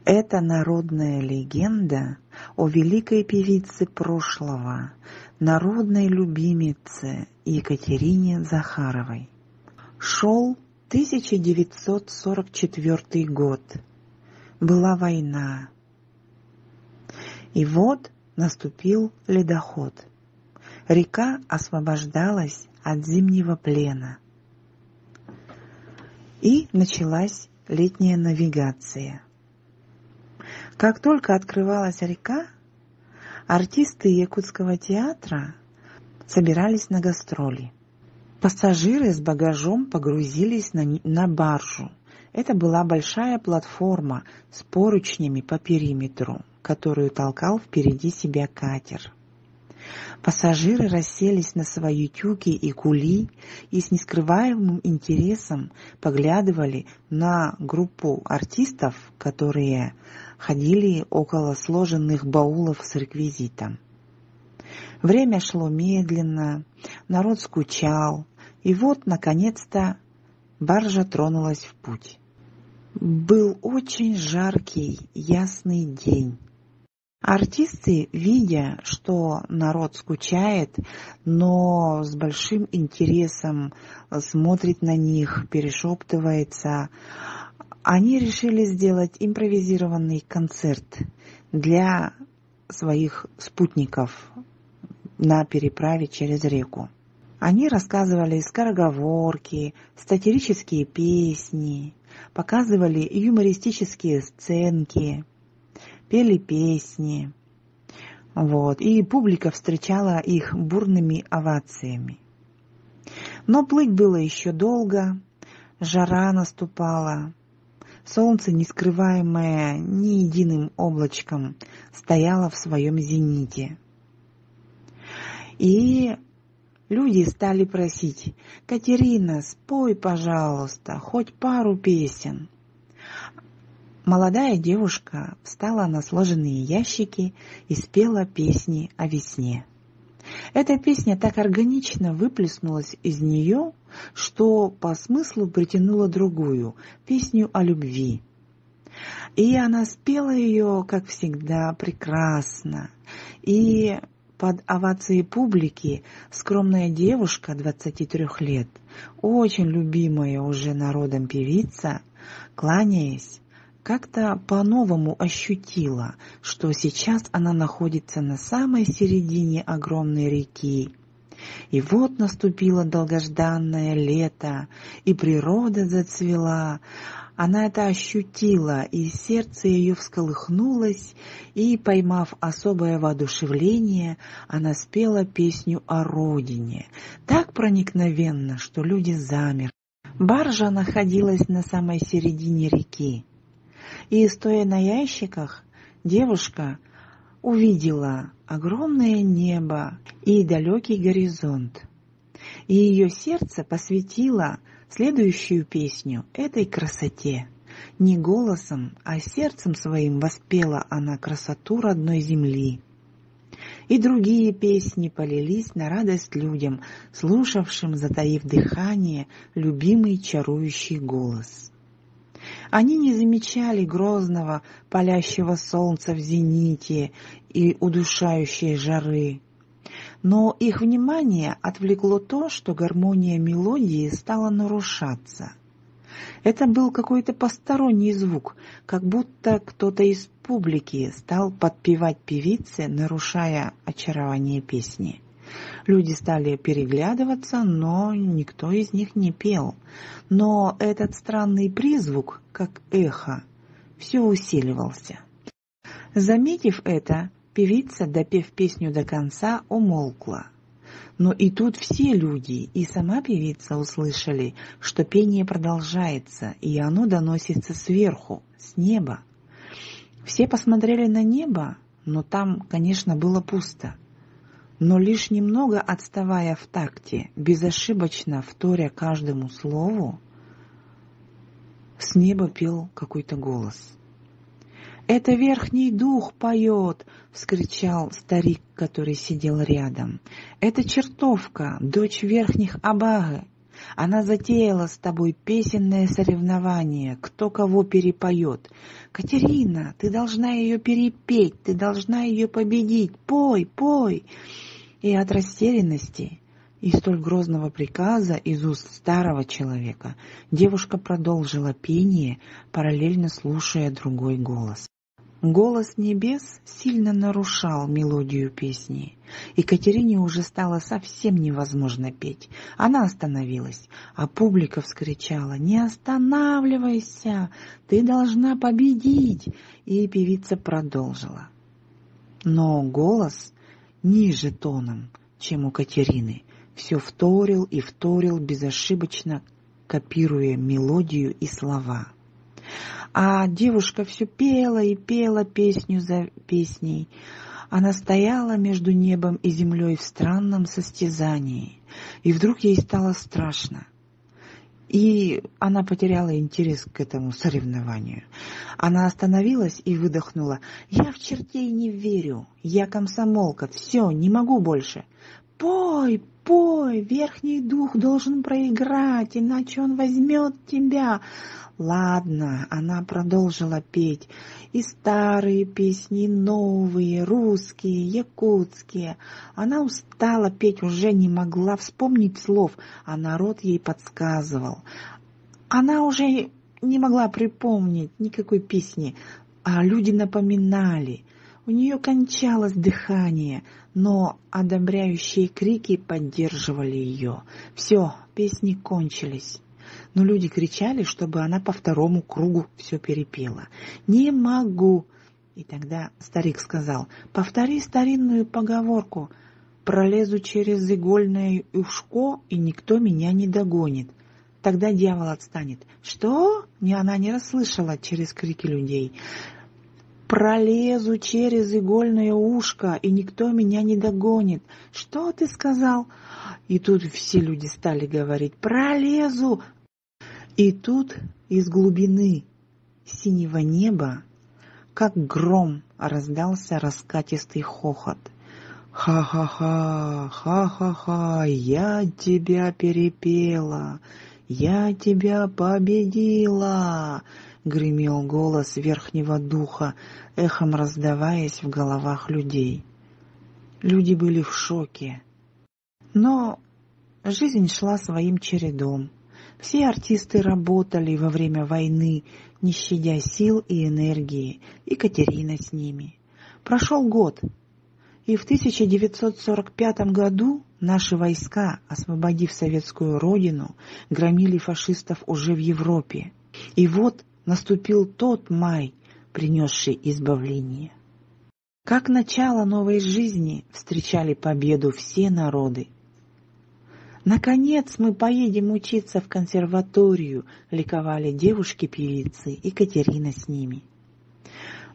Это народная легенда о великой певице прошлого, народной любимице Екатерине Захаровой. Шел 1944 год. Была война. И вот наступил ледоход. Река освобождалась от зимнего плена. И началась летняя навигация. Как только открывалась река, артисты Якутского театра собирались на гастроли. Пассажиры с багажом погрузились на баржу. Это была большая платформа с поручнями по периметру, которую толкал впереди себя катер. Пассажиры расселись на свои тюки и кули и с нескрываемым интересом поглядывали на группу артистов, которые ходили около сложенных баулов с реквизитом. Время шло медленно, народ скучал, и вот, наконец-то, баржа тронулась в путь. Был очень жаркий, ясный день. Артисты, видя, что народ скучает, но с большим интересом смотрит на них, перешептывается, они решили сделать импровизированный концерт для своих спутников на переправе через реку. Они рассказывали скороговорки, сатирические песни, показывали юмористические сценки, пели песни, и публика встречала их бурными овациями. Но плыть было еще долго, жара наступала, солнце, не скрываемое ни единым облачком, стояло в своем зените. И люди стали просить: «Катерина, спой, пожалуйста, хоть пару песен». Молодая девушка встала на сложенные ящики и спела песни о весне. Эта песня так органично выплеснулась из нее, что по смыслу притянула другую, песню о любви. И она спела ее, как всегда, прекрасно. И под овации публики скромная девушка 23 лет, очень любимая уже народом певица, кланяясь, как-то по-новому ощутила, что сейчас она находится на самой середине огромной реки. И вот наступило долгожданное лето, и природа зацвела. Она это ощутила, и сердце ее всколыхнулось, и, поймав особое воодушевление, она спела песню о родине, так проникновенно, что люди замерли. Баржа находилась на самой середине реки. И, стоя на ящиках, девушка увидела огромное небо и далекий горизонт. И ее сердце посвятило следующую песню этой красоте. Не голосом, а сердцем своим воспела она красоту родной земли. И другие песни полились на радость людям, слушавшим, затаив дыхание, любимый чарующий голос. Они не замечали грозного палящего солнца в зените и удушающей жары. Но их внимание отвлекло то, что гармония мелодии стала нарушаться. Это был какой-то посторонний звук, как будто кто-то из публики стал подпевать певице, нарушая очарование песни. Люди стали переглядываться, но никто из них не пел. Но этот странный призвук, как эхо, все усиливался. Заметив это, певица, допев песню до конца, умолкла. Но и тут все люди, и сама певица услышали, что пение продолжается, и оно доносится сверху, с неба. Все посмотрели на небо, но там, конечно, было пусто. Но лишь немного отставая в такте, безошибочно вторя каждому слову, с неба пел какой-то голос. «Это верхний дух поет!» — вскричал старик, который сидел рядом. «Это чертовка, дочь верхних Абага. Она затеяла с тобой песенное соревнование, кто кого перепоет. Катерина, ты должна ее перепеть, ты должна ее победить. Пой, пой. И от растерянности и столь грозного приказа из уст старого человека девушка продолжила пение, параллельно слушая другой голос. Голос небес сильно нарушал мелодию песни. Екатерине уже стало совсем невозможно петь. Она остановилась, а публика вскричала: «Не останавливайся! Ты должна победить!» И певица продолжила. Но голос ниже тоном, чем у Катерины, все вторил и вторил, безошибочно копируя мелодию и слова. А девушка все пела и пела песню за песней. Она стояла между небом и землей в странном состязании. И вдруг ей стало страшно. И она потеряла интерес к этому соревнованию. Она остановилась и выдохнула: «Я в чертей не верю. Я комсомолка. Все, не могу больше. Пой, пой, верхний дух должен проиграть, иначе он возьмет тебя». Ладно, она продолжила петь. И старые песни, и новые, русские, якутские. Она устала петь, уже не могла вспомнить слов, а народ ей подсказывал. Она уже не могла припомнить никакой песни, а люди напоминали. У нее кончалось дыхание, но одобряющие крики поддерживали ее. Все, песни кончились. Но люди кричали, чтобы она по второму кругу все перепела. «Не могу!» И тогда старик сказал: «Повтори старинную поговорку: пролезу через игольное ушко, и никто меня не догонит. Тогда дьявол отстанет». «Что?» Она не расслышала через крики людей. «Пролезу через игольное ушко, и никто меня не догонит». «Что ты сказал?» И тут все люди стали говорить: «Пролезу». И тут из глубины синего неба, как гром, раздался раскатистый хохот. «Ха-ха-ха, ха-ха-ха, я тебя перепела, я тебя победила!» Гремел голос верхнего духа, эхом раздаваясь в головах людей. Люди были в шоке. Но жизнь шла своим чередом. Все артисты работали во время войны, не щадя сил и энергии, и Катерина с ними. Прошел год, и в 1945 году наши войска, освободив советскую родину, громили фашистов уже в Европе. И вот наступил тот май, принесший избавление. Как начало новой жизни встречали победу все народы. «Наконец мы поедем учиться в консерваторию», — ликовали девушки-певицы и Катерина с ними.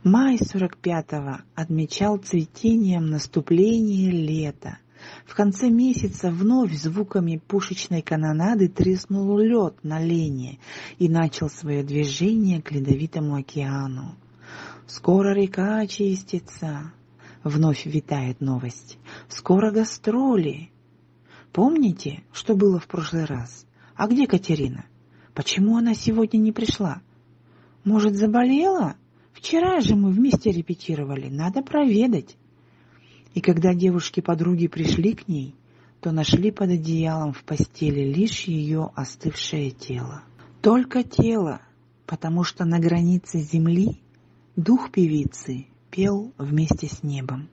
Май 45-го отмечал цветением наступления лета. В конце месяца вновь звуками пушечной канонады треснул лед на Лене и начал свое движение к ледовитому океану. «Скоро река очистится», — вновь витает новость. «Скоро гастроли». Помните, что было в прошлый раз? А где Катерина? Почему она сегодня не пришла? Может, заболела? Вчера же мы вместе репетировали, надо проведать. И когда девушки-подруги пришли к ней, то нашли под одеялом в постели лишь ее остывшее тело. Только тело, потому что на границе земли дух певицы пел вместе с небом.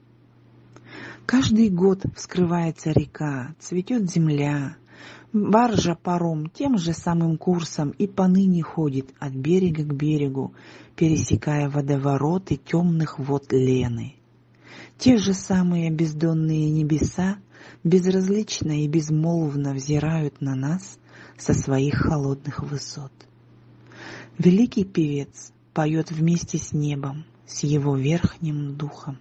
Каждый год вскрывается река, цветет земля, баржа паром тем же самым курсом и поныне ходит от берега к берегу, пересекая водовороты темных вод Лены. Те же самые бездонные небеса безразлично и безмолвно взирают на нас со своих холодных высот. Великий певец поет вместе с небом, с его верхним духом.